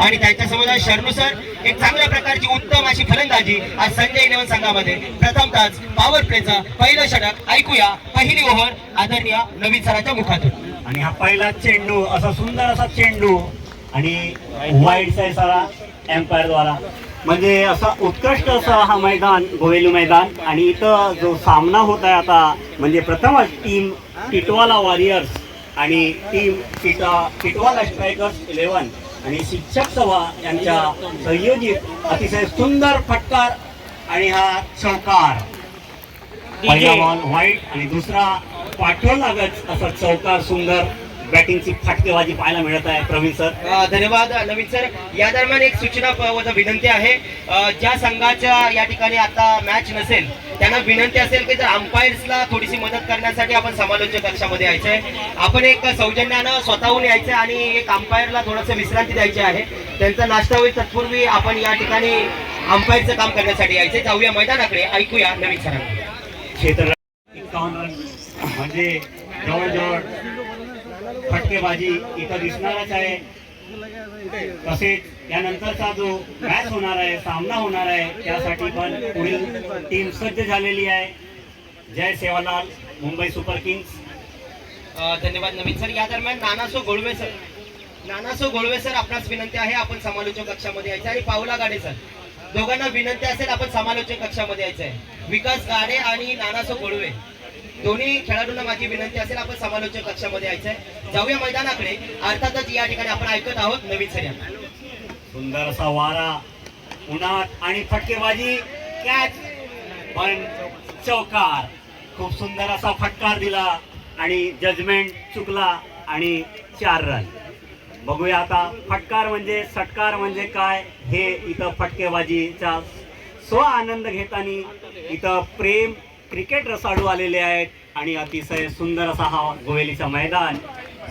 आणि त्यांच्यासोबत शरणू सर एक चांगल्या प्रकारची उत्तम अशी फलंदाजी आज संजय 11 संघामध्ये. प्रथमतःच पॉवर प्लेचं पहिलं षटक ऐकूया, पहिली ओव्हर आदरणीय नवीन सरांच्या मुखातून. आणि हा पहिला चेंडू, असा सुंदर असा चेंडू आणि वाईड साईड सारा एम्पायर द्वारा, म्हणजे असा उत्कृष्ट असा हा मैदान गोवेली मैदान. आणि इथं जो सामना होत आहे आता, म्हणजे प्रथमच टीम टिटवाला वॉरियर्स आणि टीम टिटवाला स्ट्रायकर्स 11 आणि शिक्षक सभा यांच्या संयोजित अतिशय सुंदर फटकार आणि हा चौकार. पहिला बॉल वाईट आणि दुसरा पाठवून लागत असा चौकार. सुंदर बॅटिंगची फटकेबाजी पाहायला मिळत आहे. प्रवीण सर धन्यवाद. नवीन सर, या दरम्यान एक सूचना व विनंती आहे, ज्या संघाच्या या ठिकाणी आता मॅच नसेल त्यांना विनंती असेल की जर अंपायर्सला थोडीशी मदत करण्यासाठी आपण समालोचक कक्षामध्ये यायचंय. आपण एक सौजन्यानं स्वतःहून यायचंय आणि एक अंपायरला थोडंसं विश्रांती द्यायची आहे. त्यांचा नाश्ता होईल तत्पूर्वी आपण या ठिकाणी अंपायरचं काम करण्यासाठी यायचंय. जाऊया मैदानाकडे, ऐकूया नवीन सरांना. क्षेत्र 51 रन म्हणजे जवळजवळ फटकेबाजी इथं दिसणारच आहे. तसेच यानंतरचा जो मॅच होणार आहे, सामना होणार आहे, त्यासाठी पण पुढील टीम सज्ज झालेली आहे. जय सेवालाल, मुंबई सुपर किंग्स. धन्यवाद नवीन सर. या दरम्यान नानासो गोळवे सर आपणास विनंती आहे, आपण समालोचक कक्षामध्ये यायचं. आणि पावला गाडे सर, दोघांना विनंती असेल आपण समालोचक कक्षामध्ये यायचं आहे. विकास गाडे आणि नानासो गोळवे दोन्ही खेळाडूंना माझी विनंती असेल आपण समालोचक कक्षामध्ये यायचंय. जाऊया मैदानाकडे. अर्थातच या ठिकाणी आपण ऐकत आहोत नवीन सर. सुंदर असा वारा, उन्हात आणि फटकेबाजी, कॅच पण चौकार. खूप सुंदर असा फटकार दिला आणि जजमेंट चुकला आणि 4 रन. बघूया आता फटकार म्हणजे षटकार म्हणजे काय हे. इथं फटकेबाजीचा स्व आनंद घेताना इथं प्रेम क्रिकेट रसाडू आलेले आहेत. आणि अतिशय सुंदर असा हा गोवेलीचा मैदान.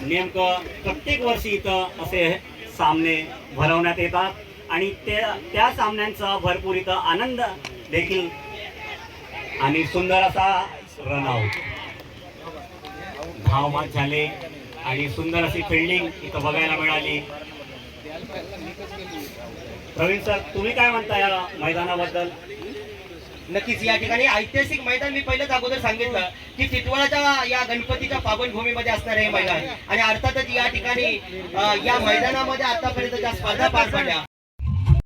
नेमकं प्रत्येक वर्षी इथं असे सामने भरवण्यात येतात आणि त्या सामन्यांचा भरपूर इथं आनंद देखील. आणि सुंदर असा रनआउट, धाव बाद झाले आणि सुंदर अशी फिल्डिंग इथं बघायला मिळाली. प्रवीण सर, तुम्ही काय म्हणता या मैदानाबद्दल? नक्कीच या ठिकाणी ऐतिहासिक मैदान, मी पहिलेच अगोदर सांगितलं की टिटवाळाच्या या गणपतीच्या पावनभूमीमध्ये असणार हे मैदान. आणि अर्थातच या ठिकाणी या मैदानामध्ये आतापर्यंत ज्या स्पर्धा पार पडल्या